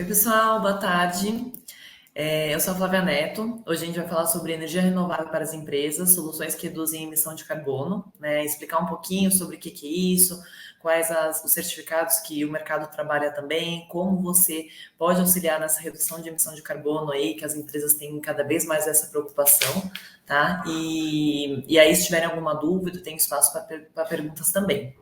Oi, pessoal, boa tarde. Eu sou a Flávia Neto. Hoje a gente vai falar sobre energia renovável para as empresas, soluções que reduzem a emissão de carbono, né? Explicar um pouquinho sobre o que é isso, os certificados que o mercado trabalha também, como você pode auxiliar nessa redução de emissão de carbono aí, que as empresas têm cada vez mais essa preocupação, tá? E aí, se tiverem alguma dúvida, tem espaço para perguntas também.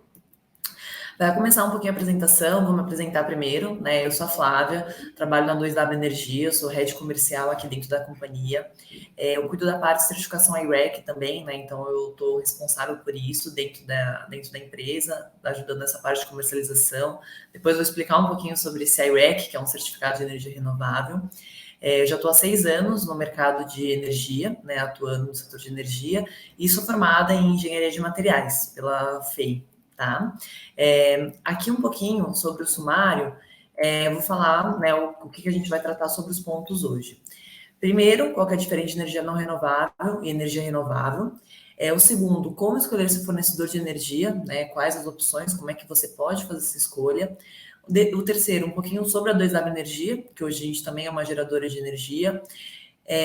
Para começar um pouquinho a apresentação, vou me apresentar primeiro, né? Eu sou a Flávia, trabalho na 2W Energia, eu sou head comercial aqui dentro da companhia. Eu cuido da parte de certificação IREC também, né? Então eu estou responsável por isso dentro da empresa, ajudando nessa parte de comercialização. Depois eu vou explicar um pouquinho sobre esse IREC, que é um certificado de energia renovável. Eu já estou há 6 anos no mercado de energia, né, atuando no setor de energia, e sou formada em engenharia de materiais pela FEI, tá? Aqui um pouquinho sobre o sumário, eu vou falar, né, o que a gente vai tratar sobre os pontos hoje. Primeiro, qual que é a diferença de energia não renovável e energia renovável. O segundo, como escolher seu fornecedor de energia, né, quais as opções, como é que você pode fazer essa escolha. O terceiro, um pouquinho sobre a 2W Energia, que hoje a gente também é uma geradora de energia.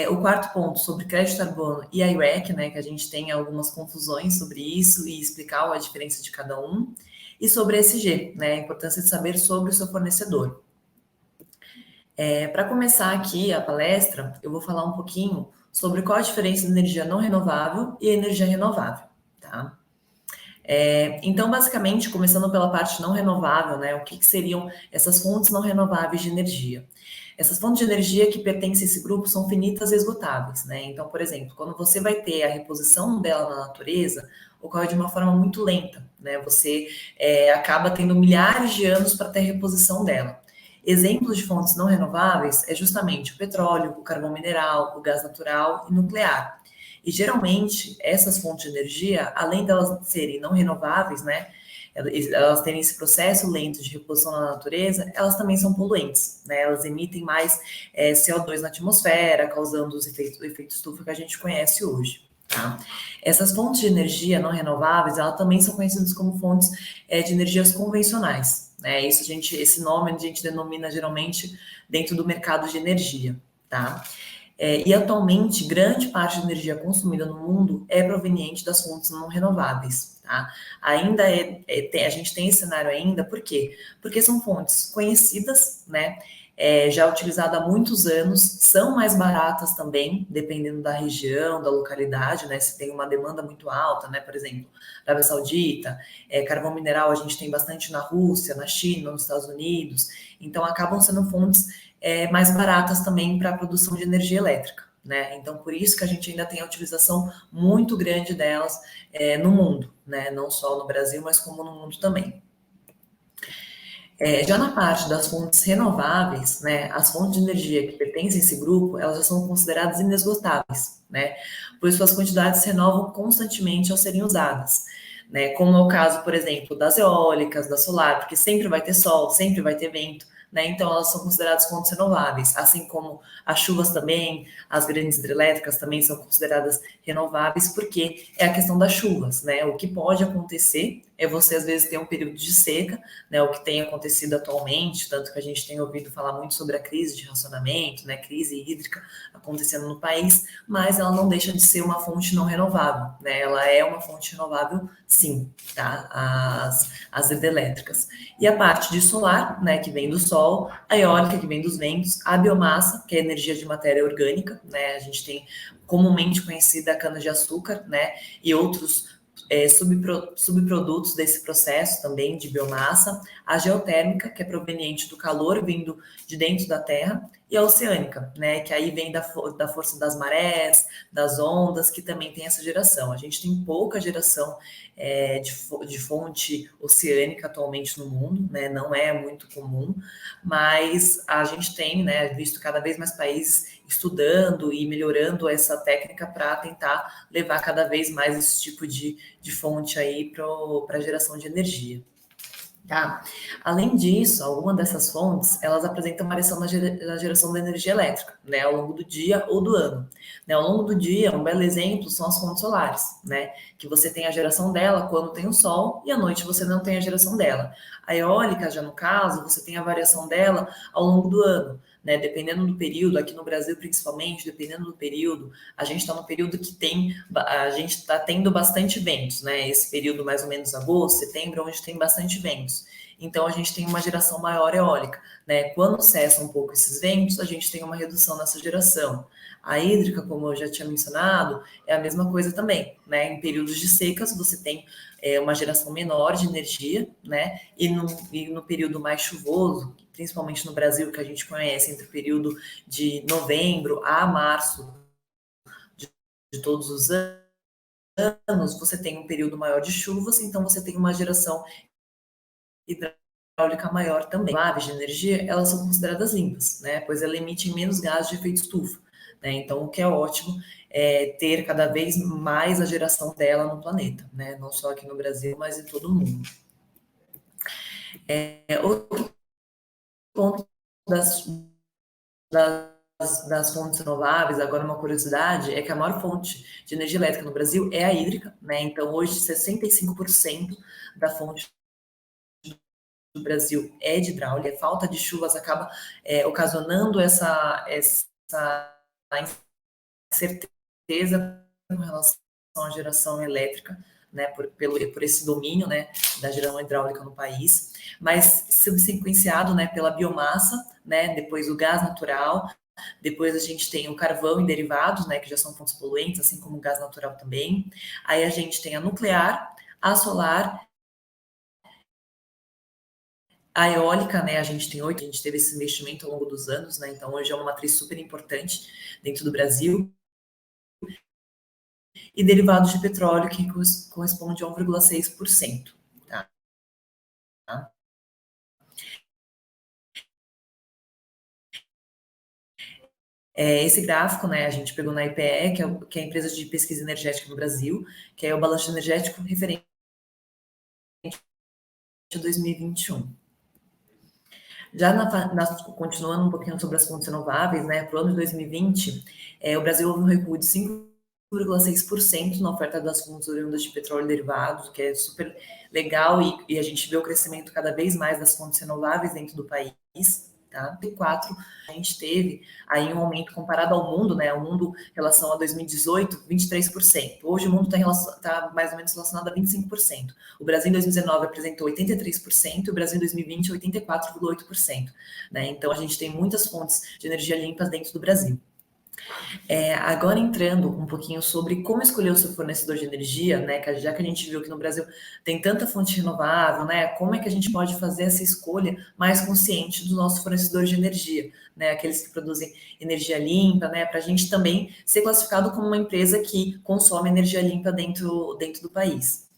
O quarto ponto, sobre crédito carbono e a IREC, né, que a gente tem algumas confusões sobre isso e explicar a diferença de cada um. E sobre ESG, né, a importância de saber sobre o seu fornecedor. Para começar aqui a palestra, eu vou falar um pouquinho sobre qual a diferença de energia não renovável e energia renovável, tá? Então, basicamente, começando pela parte não renovável, né? O que seriam essas fontes não renováveis de energia? Essas fontes de energia que pertencem a esse grupo são finitas e esgotáveis, né? Então, por exemplo, quando você vai ter a reposição dela na natureza, ocorre de uma forma muito lenta, né? Você acaba tendo milhares de anos para ter a reposição dela. Exemplos de fontes não renováveis é justamente o petróleo, o carvão mineral, o gás natural e nuclear. E geralmente essas fontes de energia, além delas serem não renováveis, né, elas terem esse processo lento de reposição na natureza, elas também são poluentes, né? Elas emitem mais CO2 na atmosfera, causando o efeito estufa que a gente conhece hoje. Tá? Essas fontes de energia não renováveis, elas também são conhecidas como fontes de energias convencionais. Né? Esse nome a gente denomina geralmente dentro do mercado de energia. Tá? E atualmente, grande parte da energia consumida no mundo é proveniente das fontes não renováveis. Tá? Ainda a gente tem esse cenário ainda, por quê? Porque são fontes conhecidas, né? Já utilizadas há muitos anos, são mais baratas também, dependendo da região, da localidade, né? Se tem uma demanda muito alta, né? Por exemplo, Arábia Saudita, carvão mineral a gente tem bastante na Rússia, na China, nos Estados Unidos, então acabam sendo fontes mais baratas também para a produção de energia elétrica, né? Então, por isso que a gente ainda tem a utilização muito grande delas no mundo, né? Não só no Brasil, mas como no mundo também. Já na parte das fontes renováveis, né, as fontes de energia que pertencem a esse grupo, elas já são consideradas inesgotáveis, né, pois suas quantidades se renovam constantemente ao serem usadas, né, como é o caso, por exemplo, das eólicas, da solar, porque sempre vai ter sol, sempre vai ter vento, né, então elas são consideradas fontes renováveis, assim como as chuvas também, as grandes hidrelétricas também são consideradas renováveis, porque é a questão das chuvas, né, o que pode acontecer é você às vezes ter um período de seca, né, o que tem acontecido atualmente, tanto que a gente tem ouvido falar muito sobre a crise de racionamento, né, crise hídrica acontecendo no país, mas ela não deixa de ser uma fonte não renovável, né, ela é uma fonte renovável sim, tá, as hidrelétricas. E a parte de solar, né, que vem do sol, a eólica que vem dos ventos, a biomassa, que é energia de matéria orgânica, né, a gente tem comumente conhecida a cana-de-açúcar, né, e outros subprodutos desse processo também de biomassa, a geotérmica, que é proveniente do calor vindo de dentro da Terra, e a oceânica, né, que aí vem da força das marés, das ondas, que também tem essa geração. A gente tem pouca geração de fonte oceânica atualmente no mundo, né, não é muito comum, mas a gente tem, né, visto cada vez mais países estudando e melhorando essa técnica para tentar levar cada vez mais esse tipo de fonte aí para a geração de energia. Tá? Além disso, alguma dessas fontes, elas apresentam variação na geração da energia elétrica, né, ao longo do dia ou do ano. Né, ao longo do dia, um belo exemplo são as fontes solares, né, que você tem a geração dela quando tem o sol e à noite você não tem a geração dela. A eólica, já no caso, você tem a variação dela ao longo do ano. Né, dependendo do período, aqui no Brasil principalmente, dependendo do período, a gente está no período que a gente está tendo bastante ventos, né? Esse período mais ou menos agosto, setembro, onde tem bastante ventos. Então a gente tem uma geração maior eólica, né? Quando cessa um pouco esses ventos, a gente tem uma redução nessa geração. A hídrica, como eu já tinha mencionado, é a mesma coisa também, né? Em períodos de secas, você tem uma geração menor de energia, né? E no período mais chuvoso, principalmente no Brasil, que a gente conhece entre o período de novembro a março de todos os anos, você tem um período maior de chuvas, então você tem uma geração hidráulica maior também. Aves de energia, elas são consideradas limpas, né? Pois ela emite menos gases de efeito estufa, né? Então, o que é ótimo é ter cada vez mais a geração dela no planeta, né? Não só aqui no Brasil, mas em todo o mundo. Outro ponto das fontes renováveis, agora uma curiosidade, é que a maior fonte de energia elétrica no Brasil é a hídrica, né? Então, hoje, 65% da fonte do Brasil é de hidráulica. A falta de chuvas acaba ocasionando essa incerteza com relação à geração elétrica, né, por esse domínio, né, da geração hidráulica no país, mas subsequenciado, né, pela biomassa, né, depois o gás natural, depois a gente tem o carvão e derivados, né, que já são fontes poluentes, assim como o gás natural também. Aí a gente tem a nuclear, a solar, a eólica, né, a gente tem 8, a gente teve esse investimento ao longo dos anos, né, então hoje é uma matriz super importante dentro do Brasil. E derivados de petróleo, que corresponde a 1,6%. Tá? Esse gráfico, né, a gente pegou na IPE, que é a empresa de pesquisa energética no Brasil, que é o balanço energético referente a 2021. Já continuando um pouquinho sobre as fontes renováveis, né, para o ano de 2020, o Brasil houve um recuo de 5,6% na oferta das fontes oriundas de petróleo e derivados, que é super legal, e a gente vê o crescimento cada vez mais das fontes renováveis dentro do país. Tá? E 4, a gente teve aí um aumento comparado ao mundo, né? O mundo, em relação a 2018, 23%. Hoje o mundo está mais ou menos relacionado a 25%. O Brasil em 2019 apresentou 83% e o Brasil em 2020 84,8%. Né? Então a gente tem muitas fontes de energia limpas dentro do Brasil. Agora entrando um pouquinho sobre como escolher o seu fornecedor de energia, né? Já que a gente viu que no Brasil tem tanta fonte renovável, né? Como é que a gente pode fazer essa escolha mais consciente do nosso fornecedor de energia, né? Aqueles que produzem energia limpa, né? Para a gente também ser classificado como uma empresa que consome energia limpa dentro do país.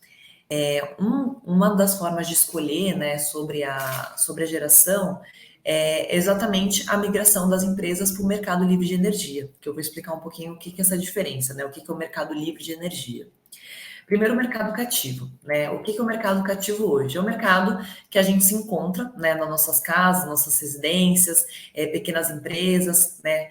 Uma das formas de escolher, né, sobre a geração é exatamente a migração das empresas para o mercado livre de energia, que eu vou explicar um pouquinho o que é essa diferença, né, o que é o mercado livre de energia. Primeiro, o mercado cativo, né? O que é o mercado cativo hoje? É o mercado que a gente se encontra, né, nas nossas casas, nossas residências, pequenas empresas, né,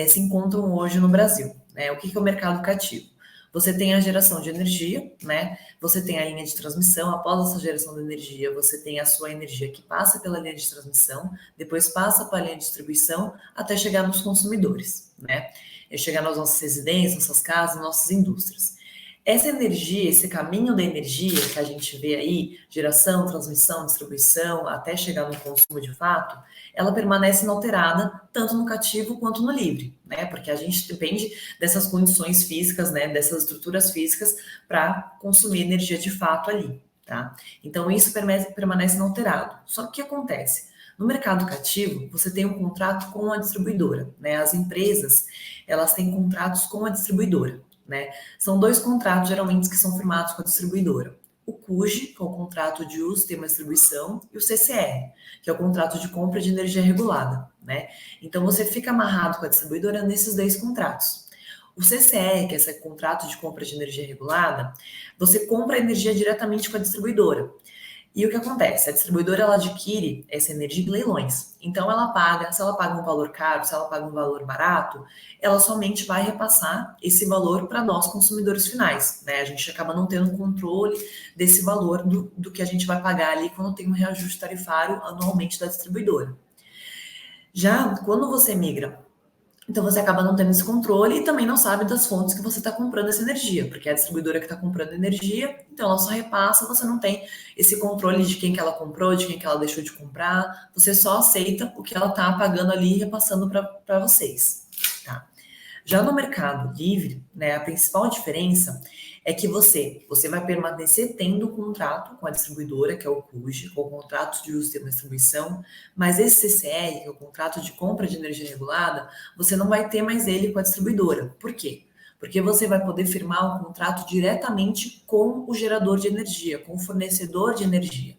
se encontram hoje no Brasil, né? O que é o mercado cativo? Você tem a geração de energia, né? Você tem a linha de transmissão. Após essa geração de energia, você tem a sua energia que passa pela linha de transmissão, depois passa para a linha de distribuição até chegar nos consumidores, né? Chegar nas nossas residências, nossas casas, nossas indústrias. Essa energia, esse caminho da energia que a gente vê aí, geração, transmissão, distribuição, até chegar no consumo de fato, ela permanece inalterada tanto no cativo quanto no livre, né? Porque a gente depende dessas condições físicas, né? Dessas estruturas físicas para consumir energia de fato ali, tá? Então isso permanece inalterado. Só que o que acontece? No mercado cativo, você tem um contrato com a distribuidora, né? As empresas, elas têm contratos com a distribuidora. Né? São 2 contratos, geralmente, que são firmados com a distribuidora. O CUG, que é o contrato de uso, tema distribuição, e o CCR, que é o contrato de compra de energia regulada. Né? Então, você fica amarrado com a distribuidora nesses 2 contratos. O CCR, que é esse contrato de compra de energia regulada, você compra a energia diretamente com a distribuidora. E o que acontece? A distribuidora ela adquire essa energia em leilões. Então ela paga, se ela paga um valor caro, se ela paga um valor barato, ela somente vai repassar esse valor para nós consumidores finais, né? A gente acaba não tendo controle desse valor do que a gente vai pagar ali quando tem um reajuste tarifário anualmente da distribuidora. Já quando você migra, então você acaba não tendo esse controle e também não sabe das fontes que você está comprando essa energia, porque é a distribuidora que está comprando energia, então ela só repassa, você não tem esse controle de quem que ela comprou, de quem que ela deixou de comprar, você só aceita o que ela está pagando ali e repassando para vocês, tá? Já no Mercado Livre, né, a principal diferença é que você vai permanecer tendo o contrato com a distribuidora, que é o CUJ, com o contrato de uso e distribuição, mas esse CCR, que é o contrato de compra de energia regulada, você não vai ter mais ele com a distribuidora. Por quê? Porque você vai poder firmar um contrato diretamente com o gerador de energia, com o fornecedor de energia.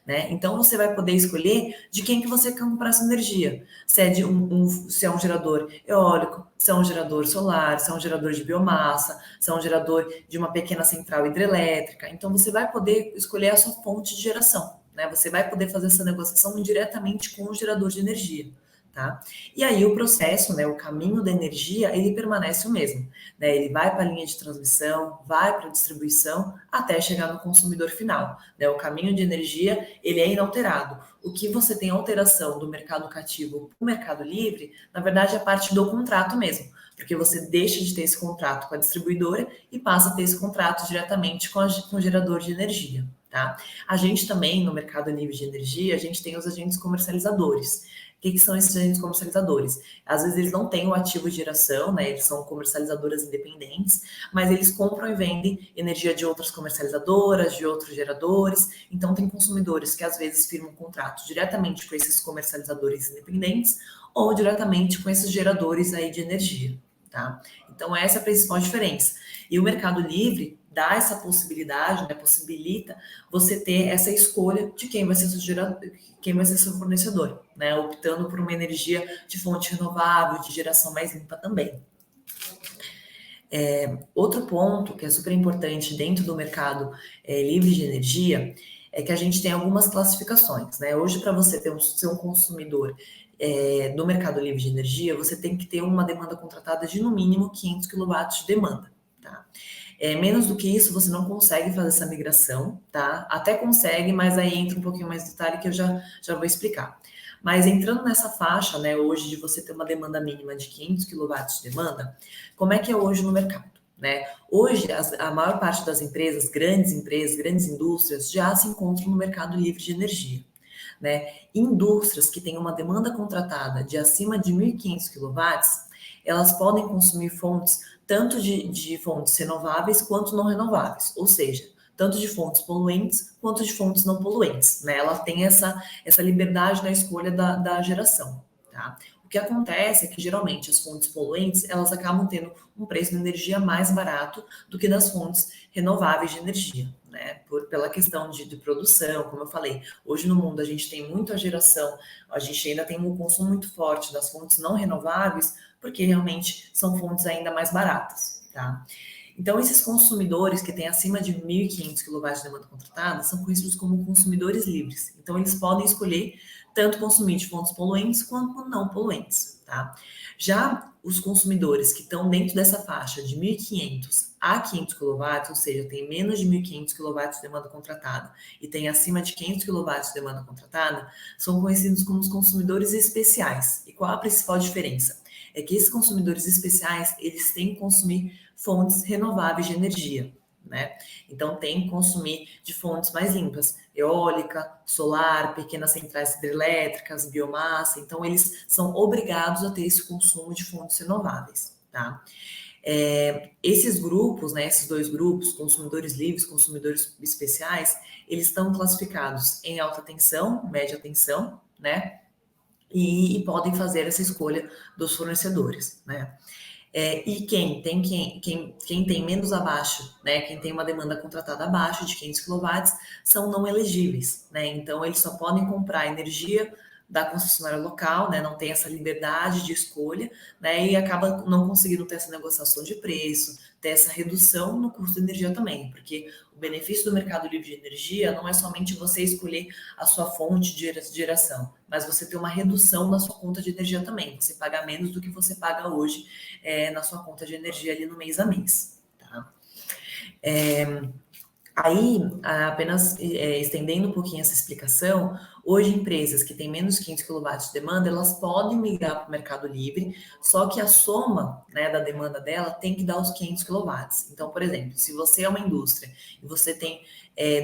Né? Então você vai poder escolher de quem que você quer comprar essa energia. Se é, se é um gerador eólico, se é um gerador solar, se é um gerador de biomassa, se é um gerador de uma pequena central hidrelétrica. Então você vai poder escolher a sua fonte de geração. Né? Você vai poder fazer essa negociação diretamente com o gerador de energia. Tá? E aí o processo, né, o caminho da energia, ele permanece o mesmo. Né? Ele vai para a linha de transmissão, vai para a distribuição, até chegar no consumidor final. Né? O caminho de energia, ele é inalterado. O que você tem alteração do mercado cativo para o mercado livre, na verdade, é parte do contrato mesmo. Porque você deixa de ter esse contrato com a distribuidora e passa a ter esse contrato diretamente com o gerador de energia. Tá? A gente também, no mercado livre de energia, a gente tem os agentes comercializadores. O que são esses agentes comercializadores? Às vezes eles não têm o ativo de geração, né? Eles são comercializadoras independentes, mas eles compram e vendem energia de outras comercializadoras, de outros geradores. Então tem consumidores que às vezes firmam contratos diretamente com esses comercializadores independentes ou diretamente com esses geradores aí de energia, tá? Então essa é a principal diferença. E o Mercado Livre dá essa possibilidade, né, possibilita você ter essa escolha de quem vai ser seu gerador, quem vai ser seu fornecedor, né, optando por uma energia de fonte renovável, de geração mais limpa também. Outro ponto que é super importante dentro do mercado livre de energia é que a gente tem algumas classificações, né? Hoje, para você ser um consumidor do mercado livre de energia, você tem que ter uma demanda contratada de no mínimo 500 kW de demanda, tá? Menos do que isso, você não consegue fazer essa migração, tá? Até consegue, mas aí entra um pouquinho mais de detalhe que eu já vou explicar. Mas entrando nessa faixa, né, hoje de você ter uma demanda mínima de 500 kW de demanda, como é que é hoje no mercado? Né? Hoje, a maior parte das empresas, grandes indústrias, já se encontram no mercado livre de energia. Né? Indústrias que têm uma demanda contratada de acima de 1.500 kW, elas podem consumir fontes tanto de fontes renováveis quanto não renováveis, ou seja, tanto de fontes poluentes quanto de fontes não poluentes. Né? Ela tem essa liberdade na escolha da geração. Tá? O que acontece é que geralmente as fontes poluentes elas acabam tendo um preço de energia mais barato do que das fontes renováveis de energia. Né, pela questão de produção, como eu falei, hoje no mundo a gente tem muita geração, a gente ainda tem um consumo muito forte das fontes não renováveis, porque realmente são fontes ainda mais baratas, tá? Então, esses consumidores que têm acima de 1.500 kW de demanda contratada são conhecidos como consumidores livres. Então, eles podem escolher tanto consumir de fontes poluentes quanto não poluentes, tá? Já os consumidores que estão dentro dessa faixa de 1.500 a 500 kW, ou seja, tem menos de 1.500 kW de demanda contratada e tem acima de 500 kW de demanda contratada, são conhecidos como os consumidores especiais. E qual a principal diferença? É que esses consumidores especiais, eles têm que consumir fontes renováveis de energia, né? Então, tem que consumir de fontes mais limpas, eólica, solar, pequenas centrais hidrelétricas, biomassa. Então, eles são obrigados a ter esse consumo de fontes renováveis, tá? Esses grupos, né, esses dois grupos, consumidores livres, consumidores especiais, eles estão classificados em alta tensão, média tensão, né? E podem fazer essa escolha dos fornecedores, né? E quem tem menos abaixo, né? Quem tem uma demanda contratada abaixo de 500 kW são não elegíveis, né? Então eles só podem comprar energia da concessionária local, né, não tem essa liberdade de escolha, né, e acaba não conseguindo ter essa negociação de preço, ter essa redução no custo da energia também, porque o benefício do mercado livre de energia não é somente você escolher a sua fonte de geração, mas você ter uma redução na sua conta de energia também, você pagar menos do que você paga hoje na sua conta de energia ali no mês a mês, tá? Aí, apenas estendendo um pouquinho essa explicação, hoje empresas que têm menos de 500 kW de demanda, elas podem migrar para o mercado livre, só que a soma, né, da demanda dela tem que dar os 500 kW. Então, por exemplo, se você é uma indústria e você tem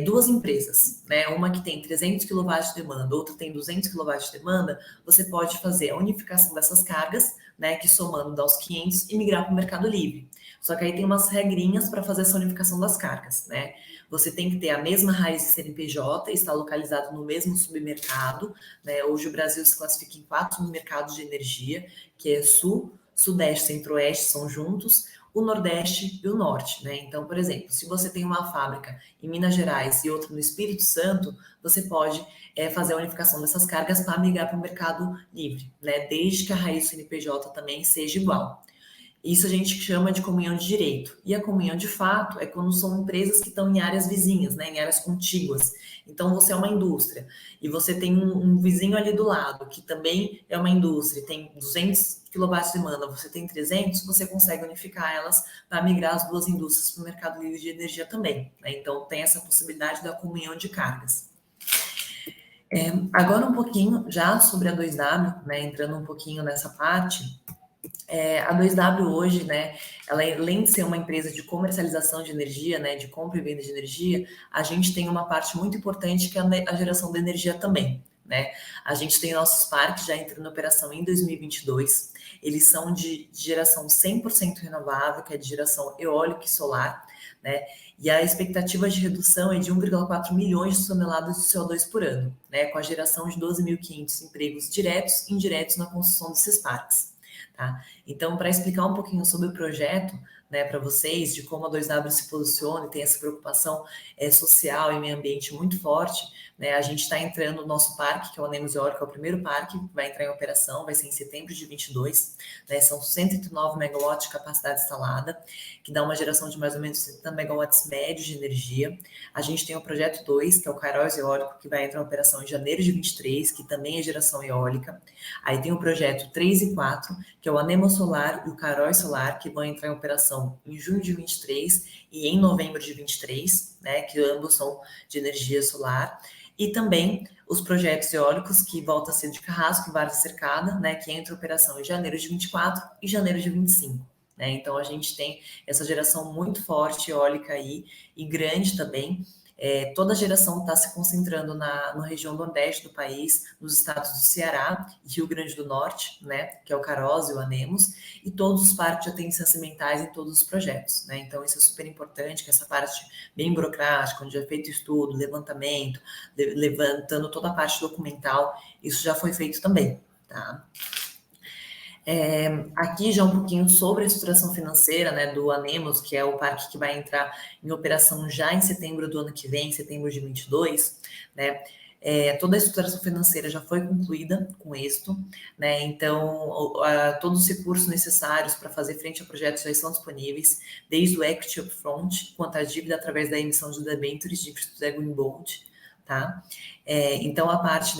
duas empresas, né, uma que tem 300 kW de demanda, outra tem 200 kW de demanda, você pode fazer a unificação dessas cargas, né, que somando dá os 500 e migrar para o mercado livre. Só que aí tem umas regrinhas para fazer essa unificação das cargas, né? Você tem que ter a mesma raiz de CNPJ, está localizado no mesmo submercado, né? Hoje o Brasil se classifica em 4 submercados de energia, que é Sul, Sudeste, Centro-Oeste são juntos, o Nordeste e o Norte, né? Então, por exemplo, se você tem uma fábrica em Minas Gerais e outra no Espírito Santo, você pode fazer a unificação dessas cargas para migrar para o mercado livre, né? Desde que a raiz do CNPJ também seja igual. Isso a gente chama de comunhão de direito. E a comunhão de fato é quando são empresas que estão em áreas vizinhas, né, em áreas contíguas. Então, você é uma indústria e você tem um vizinho ali do lado que também é uma indústria, tem 200 kW de demanda, você tem 300, você consegue unificar elas para migrar as duas indústrias para o mercado livre de energia também, né? Então, tem essa possibilidade da comunhão de cargas. Agora um pouquinho já sobre a 2W, né, entrando um pouquinho nessa parte. A 2W hoje, né, ela além de ser uma empresa de comercialização de energia, né, de compra e venda de energia, a gente tem uma parte muito importante que é a geração de energia também, né? A gente tem nossos parques já entrando em operação em 2022, eles são de geração 100% renovável, que é de geração eólica e solar, né? E a expectativa de redução é de 1,4 milhões de toneladas de CO2 por ano, né, com a geração de 12.500 empregos diretos e indiretos na construção desses parques. Tá? Então, para explicar um pouquinho sobre o projeto, né, para vocês, de como a 2W se posiciona e tem essa preocupação social e meio ambiente muito forte, né, a gente está entrando no nosso parque, que é o Anemos Eólico, é o primeiro parque que vai entrar em operação, vai ser em setembro de 22, né, são 109 megawatts de capacidade instalada, que dá uma geração de mais ou menos 70 megawatts médios de energia. A gente tem o projeto 2, que é o Cairóis Eólico, que vai entrar em operação em janeiro de 23, que também é geração eólica. Aí tem o projeto 3 e 4, que é o Anemo Solar e o Cairóis Solar, que vão entrar em operação em junho de 23 e em novembro de 23, né, que ambos são de energia solar. E também os projetos eólicos, que volta a ser de Carrasco e Várzea Cercada, né, que entra em operação em janeiro de 24 e janeiro de 25. Né? Então, a gente tem essa geração muito forte eólica aí e grande também. Toda a geração está se concentrando na região nordeste do país, nos estados do Ceará e Rio Grande do Norte, né, que é o Caroz e o Anemos, e todos os parques já têm licenças ambientais em todos os projetos, né? Então isso é super importante, que essa parte bem burocrática, onde é feito estudo, levantamento, levantando toda a parte documental, isso já foi feito também, tá? Aqui já um pouquinho sobre a estruturação financeira, né, do Anemos, que é o parque que vai entrar em operação já em setembro do ano que vem, setembro de 22, né? Toda a estruturação financeira já foi concluída com êxito, né? Então, todos os recursos necessários para fazer frente ao projeto já estão disponíveis, desde o equity upfront, quanto à dívida através da emissão de debêntures de infraestrutura Green Bond, tá? Então, a parte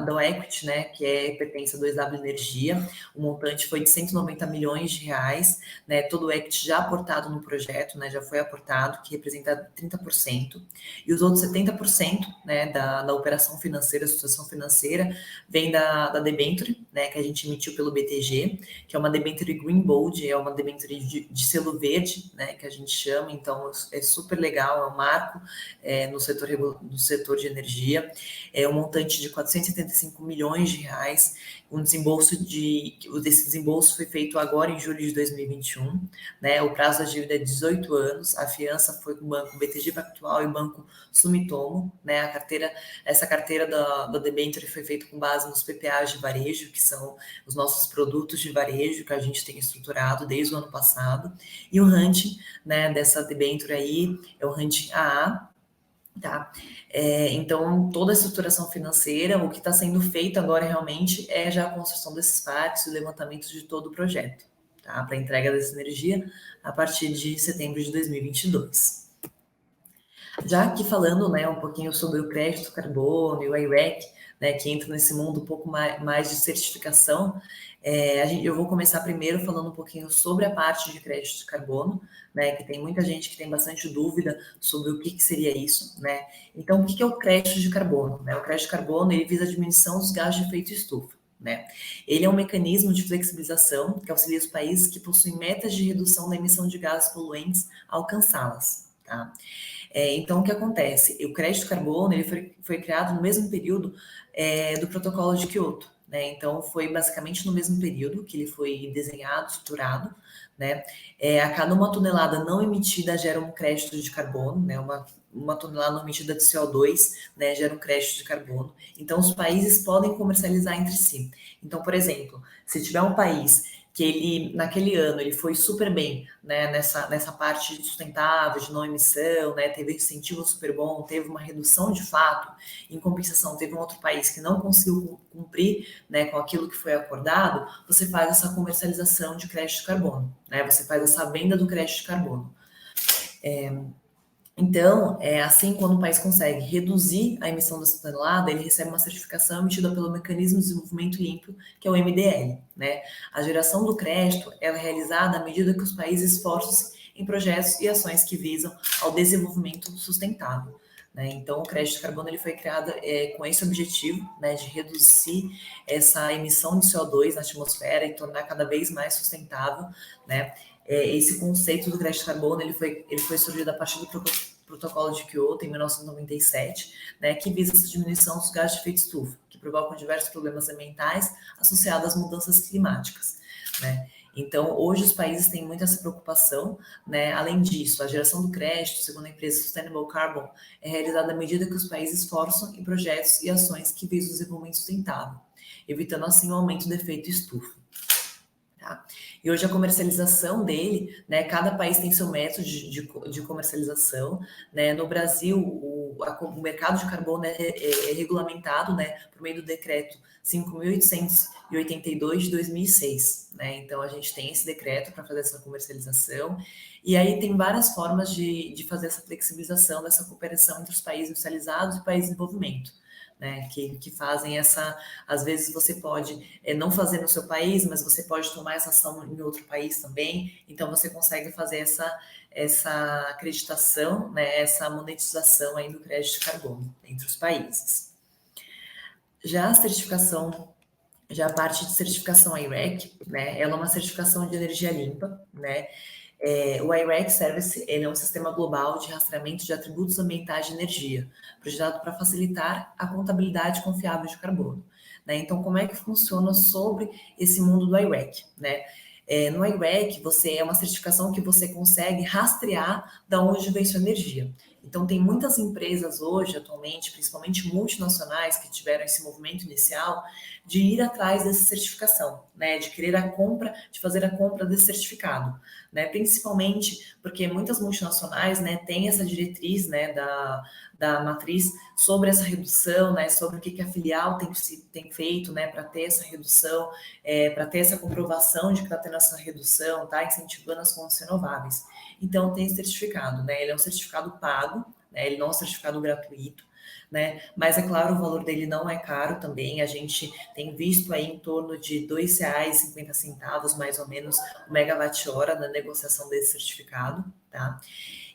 do equity, né, que pertence a 2W Energia, o montante foi de 190 milhões de reais, né, todo o equity já aportado no projeto, né, já foi aportado, que representa 30%, e os outros 70%, né, da operação financeira, situação financeira, vem da debenture, né, que a gente emitiu pelo BTG, que é uma debenture Green Bond, é uma debenture de selo verde, né, que a gente chama, então é super legal, é um marco no setor de energia, um montante de 475 milhões de reais, esse desembolso foi feito agora em julho de 2021, né? O prazo da dívida é 18 anos, a fiança foi com o banco BTG Pactual e banco Sumitomo, né? Essa carteira da debenture foi feita com base nos PPAs de varejo, que são os nossos produtos de varejo que a gente tem estruturado desde o ano passado, e o rating, né, dessa debenture aí é o rating AA, tá? Então, toda a estruturação financeira, o que está sendo feito agora realmente é já a construção desses parques, o levantamento de todo o projeto, tá? Para entrega dessa energia a partir de setembro de 2022. Já aqui falando, né, um pouquinho sobre o crédito carbono e o I-REC, né, que entra nesse mundo um pouco mais de certificação, eu vou começar primeiro falando um pouquinho sobre a parte de crédito de carbono, né, que tem muita gente que tem bastante dúvida sobre o que seria isso, né. Então, o que é o crédito de carbono? Né? O crédito de carbono, ele visa a diminuição dos gases de efeito estufa, né. Ele é um mecanismo de flexibilização que auxilia os países que possuem metas de redução da emissão de gases poluentes a alcançá-las, tá. Então, o que acontece? O crédito carbono ele foi criado no mesmo período do protocolo de Kyoto, né? Então, foi basicamente no mesmo período que ele foi desenhado, estruturado, né? A cada uma tonelada não emitida gera um crédito de carbono, né? Uma tonelada não emitida de CO2, né, gera um crédito de carbono. Então, os países podem comercializar entre si. Então, por exemplo, se tiver um país que ele, naquele ano, ele foi super bem, né, nessa parte sustentável, de não emissão, né, teve incentivo super bom, teve uma redução de fato, em compensação, teve um outro país que não conseguiu cumprir, né, com aquilo que foi acordado, você faz essa comercialização de crédito de carbono, né, você faz essa venda do crédito de carbono. Então, assim, quando o país consegue reduzir a emissão dessa tonelada, ele recebe uma certificação emitida pelo Mecanismo de Desenvolvimento Limpo, que é o MDL, né? A geração do crédito ela é realizada à medida que os países esforçam-se em projetos e ações que visam ao desenvolvimento sustentável, né? Então, o crédito de carbono ele foi criado com esse objetivo, né, de reduzir essa emissão de CO2 na atmosfera e tornar cada vez mais sustentável, né? Esse conceito do crédito de carbono ele foi surgido a partir do protocolo de Kyoto em 1997, né, que visa essa diminuição dos gases de efeito estufa, que provocam diversos problemas ambientais associados às mudanças climáticas, né? Então, hoje os países têm muito essa preocupação, né? Além disso, a geração do crédito, segundo a empresa Sustainable Carbon, é realizada à medida que os países esforçam em projetos e ações que visam o desenvolvimento sustentável, evitando assim o aumento do efeito estufa. Tá? E hoje a comercialização dele, né, cada país tem seu método de comercialização, né, no Brasil o mercado de carbono é regulamentado, né, por meio do decreto 5.882 de 2006, né, então a gente tem esse decreto para fazer essa comercialização, e aí tem várias formas de fazer essa flexibilização dessa cooperação entre os países industrializados e países em desenvolvimento, né, que fazem essa, às vezes você pode não fazer no seu país, mas você pode tomar essa ação em outro país também, então você consegue fazer essa acreditação, né, essa monetização aí do crédito de carbono entre os países. Já a certificação, já a parte de certificação I-REC, né, ela é uma certificação de energia limpa, né, o I-REC Service ele é um sistema global de rastreamento de atributos ambientais de energia, projetado para facilitar a contabilidade confiável de carbono, né? Então, como é que funciona sobre esse mundo do I-REC, né? No I-REC, é uma certificação que você consegue rastrear de onde vem sua energia. Então, tem muitas empresas hoje, atualmente, principalmente multinacionais, que tiveram esse movimento inicial de ir atrás dessa certificação, né? De querer de fazer a compra desse certificado, né? Principalmente porque muitas multinacionais, né, têm essa diretriz, né, da matriz sobre essa redução, né, sobre o que a filial tem feito, né, para ter essa redução, para ter essa comprovação de que está tendo essa redução, tá incentivando as fontes renováveis. Então, tem esse certificado, né, ele é um certificado pago, né, ele não é um certificado gratuito, né? Mas é claro, o valor dele não é caro também. A gente tem visto aí em torno de R$ 2,50 mais ou menos o megawatt-hora na negociação desse certificado, tá?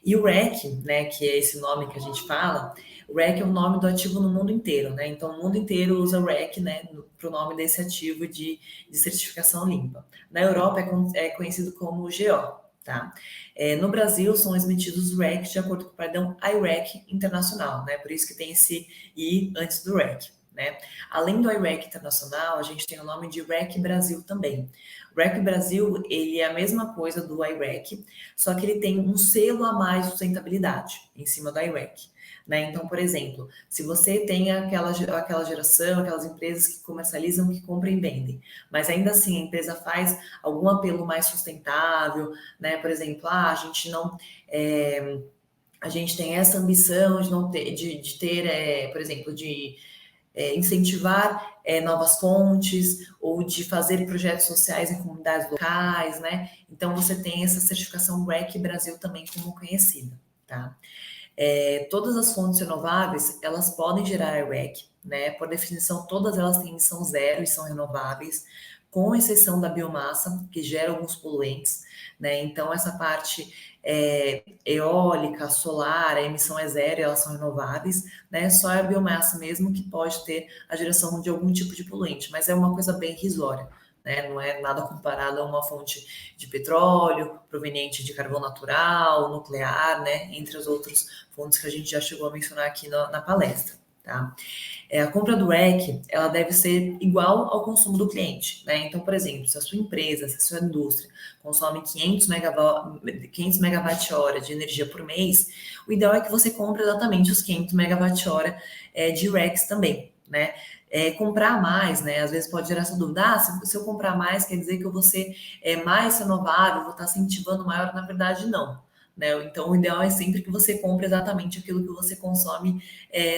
E o REC, né, que é esse nome que a gente fala, o REC é o nome do ativo no mundo inteiro, né? Então, o mundo inteiro usa o REC, né, para o nome desse ativo de certificação limpa. Na Europa é conhecido como GO, tá? No Brasil, são emitidos REC de acordo com o padrão I-REC internacional, né? Por isso que tem esse I antes do REC, né? Além do I-REC internacional, a gente tem o nome de REC Brasil também. O REC Brasil, ele é a mesma coisa do I-REC, só que ele tem um selo a mais de sustentabilidade em cima do I-REC. Né? Então, por exemplo, se você tem aquela geração, aquelas empresas que comercializam, que compram e vendem, mas ainda assim a empresa faz algum apelo mais sustentável, né? Por exemplo, a gente não a gente tem essa ambição de não ter, de ter, por exemplo, de incentivar novas fontes ou de fazer projetos sociais em comunidades locais, né? Então você tem essa certificação REC Brasil também como conhecida, tá? Todas as fontes renováveis, elas podem gerar REC, né? Por definição, todas elas têm emissão zero e são renováveis, com exceção da biomassa, que gera alguns poluentes, né? Então, essa parte eólica, solar, a emissão é zero, elas são renováveis, né? Só é a biomassa mesmo que pode ter a geração de algum tipo de poluente, mas é uma coisa bem irrisória. Né? Não é nada comparado a uma fonte de petróleo proveniente de carvão natural, nuclear, né? Entre as outras fontes que a gente já chegou a mencionar aqui na palestra. Tá? A compra do REC, ela deve ser igual ao consumo do cliente. Né? Então, por exemplo, se a sua empresa, se a sua indústria consome 500 megawatt-hora de energia por mês, o ideal é que você compre exatamente os 500 megawatt-hora de RECs também. Né? Comprar mais, né? Às vezes pode gerar essa dúvida, se eu comprar mais, quer dizer que eu vou ser mais renovável, vou estar incentivando maior, na verdade, não. Né? Então, o ideal é sempre que você compre exatamente aquilo que você consome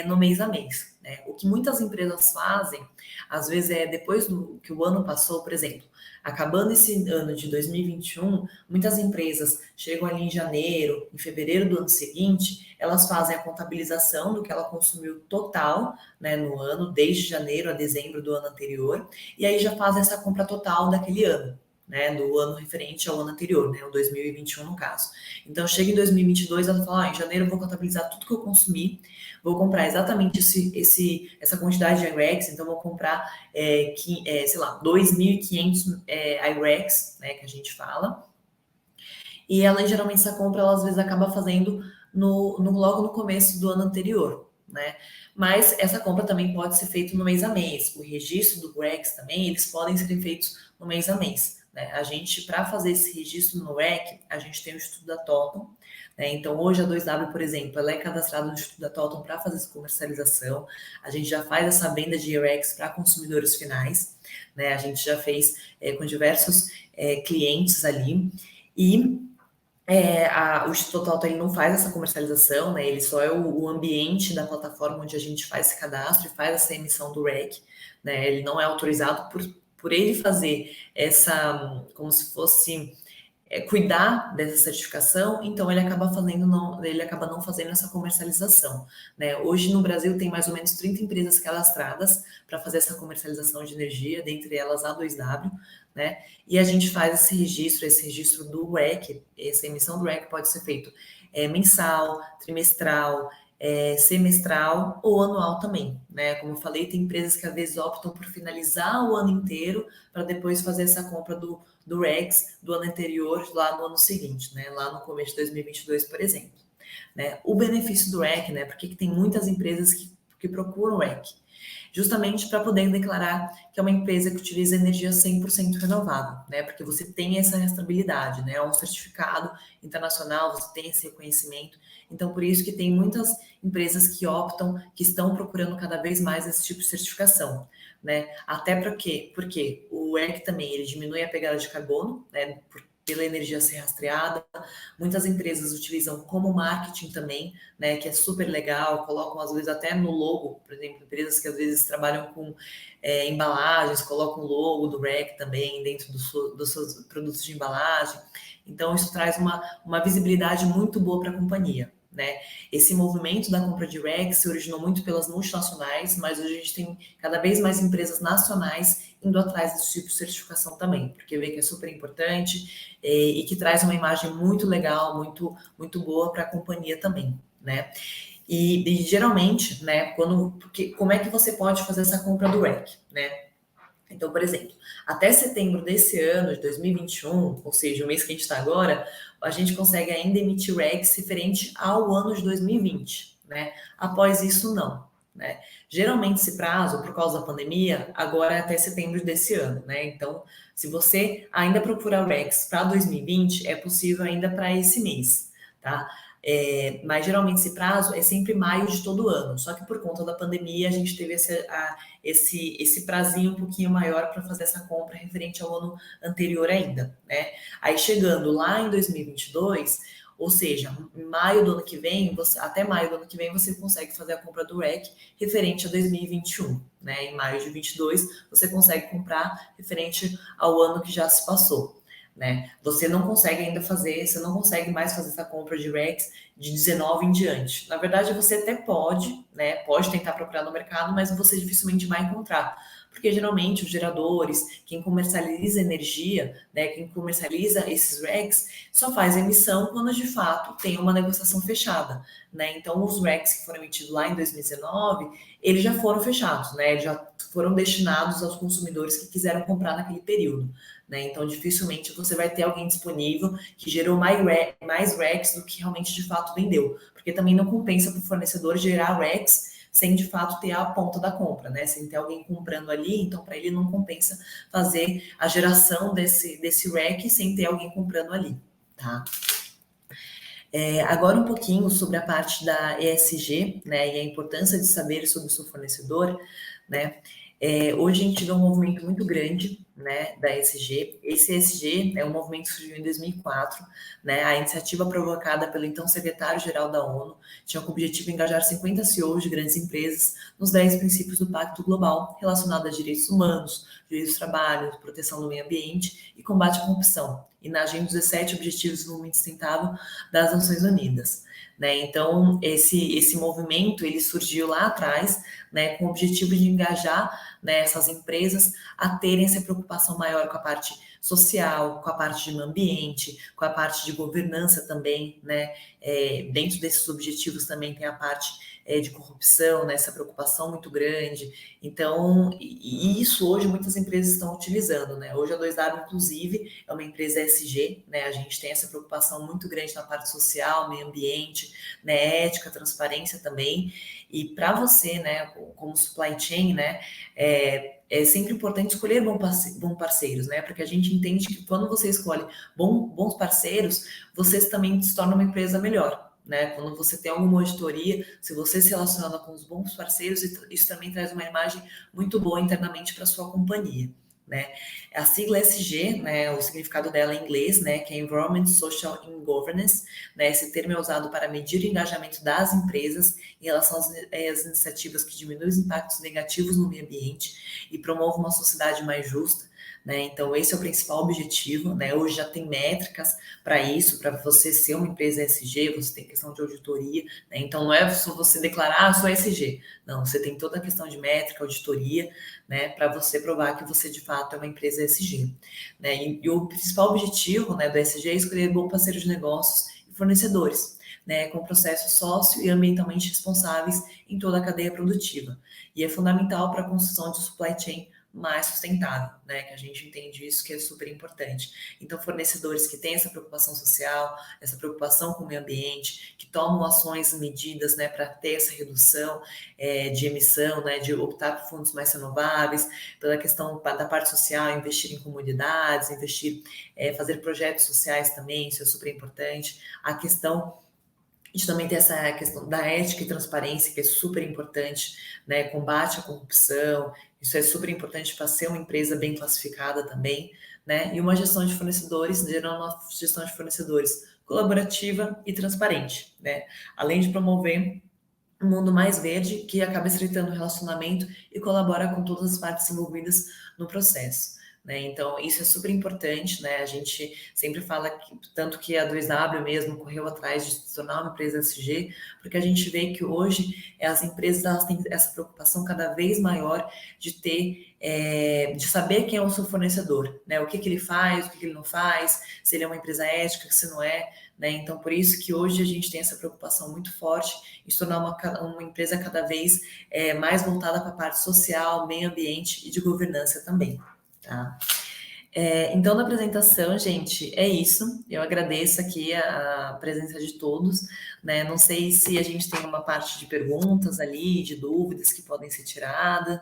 no mês a mês. Né? O que muitas empresas fazem, às vezes depois do que o ano passou, por exemplo, acabando esse ano de 2021, muitas empresas chegam ali em janeiro, em fevereiro do ano seguinte, elas fazem a contabilização do que ela consumiu total, né, no ano, desde janeiro a dezembro do ano anterior, e aí já fazem essa compra total daquele ano. Né, do ano referente ao ano anterior, né, o 2021 no caso. Então, chega em 2022, ela fala, em janeiro eu vou contabilizar tudo que eu consumi, vou comprar exatamente essa quantidade de IREX, então vou comprar, sei lá, 2.500 IREX, né, que a gente fala, e ela, geralmente, essa compra, ela às vezes acaba fazendo logo no começo do ano anterior, né? Mas essa compra também pode ser feita no mês a mês. O registro do REX também, eles podem ser feitos no mês a mês. Né? A gente, para fazer esse registro no REC, a gente tem o estudo da Totem. Né? Então, hoje a 2W, por exemplo, ela é cadastrada no estudo da Totem para fazer essa comercialização. A gente já faz essa venda de REX para consumidores finais. Né? A gente já fez com diversos clientes ali. E o Instituto Total ele não faz essa comercialização, né? Ele só é o ambiente da plataforma onde a gente faz esse cadastro e faz essa emissão do REC, né? Ele não é autorizado por ele fazer essa, como se fosse cuidar dessa certificação, então ele acaba não fazendo essa comercialização. Né? Hoje no Brasil tem mais ou menos 30 empresas cadastradas para fazer essa comercialização de energia, dentre elas a 2W, né? E a gente faz esse registro do REC, essa emissão do REC pode ser feito mensal, trimestral, semestral ou anual também, né? Como eu falei, tem empresas que às vezes optam por finalizar o ano inteiro para depois fazer essa compra do REX do ano anterior, lá no ano seguinte, né? Lá no começo de 2022, por exemplo. Né? O benefício do REC, né? Porque tem muitas empresas que procuram o REC, justamente para poder declarar que é uma empresa que utiliza energia 100% renovável, né? Porque você tem essa rastreabilidade, né? É um certificado internacional, você tem esse reconhecimento. Então, por isso que tem muitas empresas que optam, que estão procurando cada vez mais esse tipo de certificação, né? Até porque o REC também ele diminui a pegada de carbono, né? Pela energia ser rastreada. Muitas empresas utilizam como marketing também, né, que é super legal, colocam às vezes até no logo, por exemplo, empresas que às vezes trabalham com embalagens, colocam o logo do REC também dentro dos seus produtos de embalagem. Então, isso traz uma visibilidade muito boa para a companhia. Né? Esse movimento da compra de REC se originou muito pelas multinacionais, mas hoje a gente tem cada vez mais empresas nacionais indo atrás desse tipo de certificação também, porque vê que é super importante e que traz uma imagem muito legal, muito, muito boa para a companhia também, né? E geralmente, né, como é que você pode fazer essa compra do REC, né? Então, por exemplo, até setembro desse ano, de 2021, ou seja, o mês que a gente está agora, a gente consegue ainda emitir RECs referente ao ano de 2020, né? Após isso, não. Né? Geralmente, esse prazo, por causa da pandemia, agora é até setembro desse ano, né? Então, se você ainda procurar RECs para 2020, é possível ainda para esse mês, tá? Mas geralmente esse prazo é sempre maio de todo ano, só que por conta da pandemia a gente teve esse prazinho um pouquinho maior para fazer essa compra referente ao ano anterior ainda, né? Aí chegando lá em 2022, Ou seja, em maio do ano que vem, até maio do ano que vem, você consegue fazer a compra do REC referente a 2021. Né? Em maio de 22, você consegue comprar referente ao ano que já se passou. Né? Você não consegue ainda fazer, você não consegue mais fazer essa compra de RECs de 19 em diante. Na verdade, você até pode, né? Pode tentar procurar no mercado, mas você dificilmente vai encontrar. Porque geralmente os geradores, quem comercializa energia, né, quem comercializa esses RECs, só faz emissão quando de fato tem uma negociação fechada. Né? Então, os RECs que foram emitidos lá em 2019, eles já foram fechados, né? Eles já foram destinados aos consumidores que quiseram comprar naquele período. Né? Então, dificilmente você vai ter alguém disponível que gerou mais RECs do que realmente de fato vendeu. Porque também não compensa para o fornecedor gerar RECs sem de fato ter a ponta da compra, né? Sem ter alguém comprando ali, então para ele não compensa fazer a geração desse REC sem ter alguém comprando ali, tá? Agora um pouquinho sobre a parte da ESG, né? E a importância de saber sobre o seu fornecedor, né? Hoje a gente vê um movimento muito grande, né, da ESG. Esse ESG é um movimento que surgiu em 2004, né, a iniciativa provocada pelo então secretário-geral da ONU tinha como objetivo engajar 50 CEOs de grandes empresas nos 10 princípios do Pacto Global relacionados a direitos humanos, direitos do trabalho, proteção do meio ambiente e combate à corrupção, e na Agenda 17 Objetivos de Desenvolvimento Sustentável das Nações Unidas. Né? Então, esse movimento ele surgiu lá atrás, né, com o objetivo de engajar, né, essas empresas a terem essa preocupação maior com a parte social, com a parte de meio ambiente, com a parte de governança também, né? Dentro desses objetivos também tem a parte de corrupção, né? Essa preocupação muito grande. Então, e isso hoje muitas empresas estão utilizando, né? Hoje a 2W, inclusive, é uma empresa ESG, né? A gente tem essa preocupação muito grande na parte social, meio ambiente, né? Ética, transparência também. E para você, né, como supply chain, né, é sempre importante escolher bons parceiros, né? Porque a gente entende que quando você escolhe bons parceiros, você também se torna uma empresa melhor. Né? Quando você tem alguma auditoria, se você se relaciona com os bons parceiros, isso também traz uma imagem muito boa internamente para a sua companhia. Né? A sigla ESG, né, o significado dela em inglês, né, que é Environment, Social and Governance, né, esse termo é usado para medir o engajamento das empresas em relação às iniciativas que diminuem os impactos negativos no meio ambiente e promovam uma sociedade mais justa. Né? Então, esse é o principal objetivo. Né? Hoje já tem métricas para isso, para você ser uma empresa ESG, você tem questão de auditoria. Né? Então, não é só você declarar, sou ESG. Não, você tem toda a questão de métrica, auditoria, né? Para você provar que você, de fato, é uma empresa ESG. Né? E o principal objetivo, né, do ESG é escolher bom parceiro de negócios e fornecedores. Né, com processos sócio e ambientalmente responsáveis em toda a cadeia produtiva. E é fundamental para a construção de supply chain mais sustentável, né? Que a gente entende isso que é super importante. Então, fornecedores que têm essa preocupação social, essa preocupação com o meio ambiente, que tomam ações e medidas, né, para ter essa redução de emissão, né, de optar por fundos mais renováveis, pela questão da parte social, investir em comunidades, fazer projetos sociais também, isso é super importante. A questão a gente também tem essa questão da ética e transparência, que é super importante, né? Combate à corrupção, isso é super importante para ser uma empresa bem classificada também, né? E uma gestão de fornecedores, gerando uma gestão de fornecedores colaborativa e transparente, né? Além de promover um mundo mais verde, que acaba estreitando o relacionamento e colabora com todas as partes envolvidas no processo. Né? Então, isso é super importante, né? A gente sempre fala que, tanto que a 2W mesmo correu atrás de se tornar uma empresa SG, porque a gente vê que hoje as empresas elas têm essa preocupação cada vez maior de ter, de saber quem é o seu fornecedor, né? O que ele faz, o que ele não faz, se ele é uma empresa ética, se não é, né? Então, por isso que hoje a gente tem essa preocupação muito forte em se tornar uma empresa cada vez mais voltada para a parte social, meio ambiente e de governança também. Tá? Então, na apresentação, gente, é isso. Eu agradeço aqui a presença de todos. Né? Não sei se a gente tem uma parte de perguntas ali, de dúvidas que podem ser tiradas.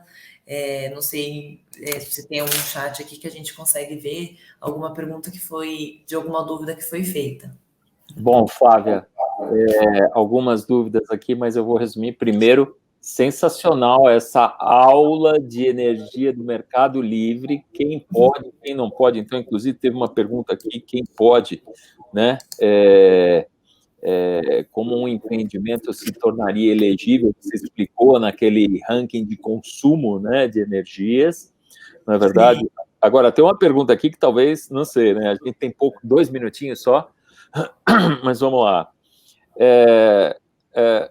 Não sei se tem algum chat aqui que a gente consegue ver alguma pergunta que foi, de alguma dúvida que foi feita. Bom, Flávia, algumas dúvidas aqui, mas eu vou resumir. Primeiro, sensacional essa aula de energia do Mercado Livre, quem pode, quem não pode. Então, inclusive, teve uma pergunta aqui, quem pode, né, como um empreendimento se tornaria elegível, você explicou naquele ranking de consumo, né, de energias, não é verdade? Sim. Agora, tem uma pergunta aqui que talvez, não sei, né, a gente tem 2 minutinhos só, mas vamos lá.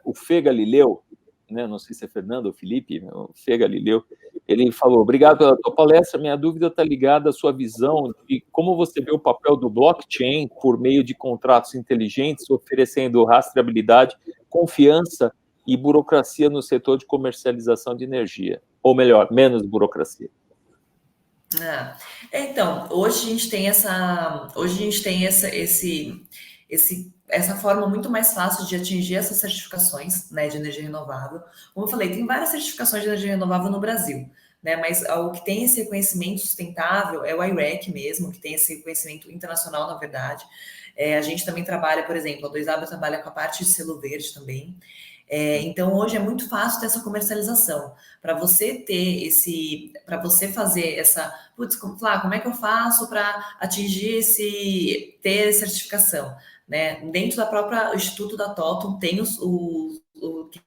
O Fê Galileu, né, não sei se é Fernando ou Felipe, o Fê Galileu, ele falou: obrigado pela tua palestra, minha dúvida está ligada à sua visão de como você vê o papel do blockchain por meio de contratos inteligentes, oferecendo rastreabilidade, confiança e burocracia no setor de comercialização de energia, ou melhor, menos burocracia. Então, hoje a gente tem essa forma muito mais fácil de atingir essas certificações, né, de energia renovável. Como eu falei, tem várias certificações de energia renovável no Brasil, né, mas o que tem esse reconhecimento sustentável é o I-REC mesmo, que tem esse reconhecimento internacional, na verdade. A gente também trabalha, por exemplo, a 2W trabalha com a parte de selo verde também. Então, hoje é muito fácil ter essa comercialização. Para você para você fazer essa, como é que eu faço para atingir ter certificação, né? Dentro da própria Instituto da Totum tem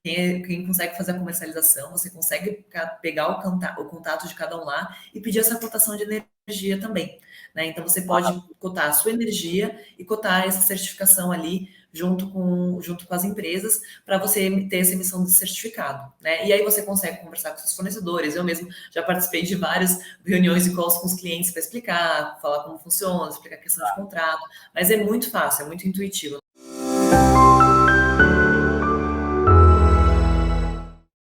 quem consegue fazer a comercialização, você consegue pegar o contato de cada um lá e pedir essa cotação de energia também, né? Então, você pode cotar a sua energia e cotar essa certificação ali junto com as empresas, para você ter essa emissão de certificado, né? E aí você consegue conversar com seus fornecedores. Eu mesmo já participei de várias reuniões e calls com os clientes para explicar, falar como funciona, explicar a questão de contrato, mas é muito fácil, é muito intuitivo.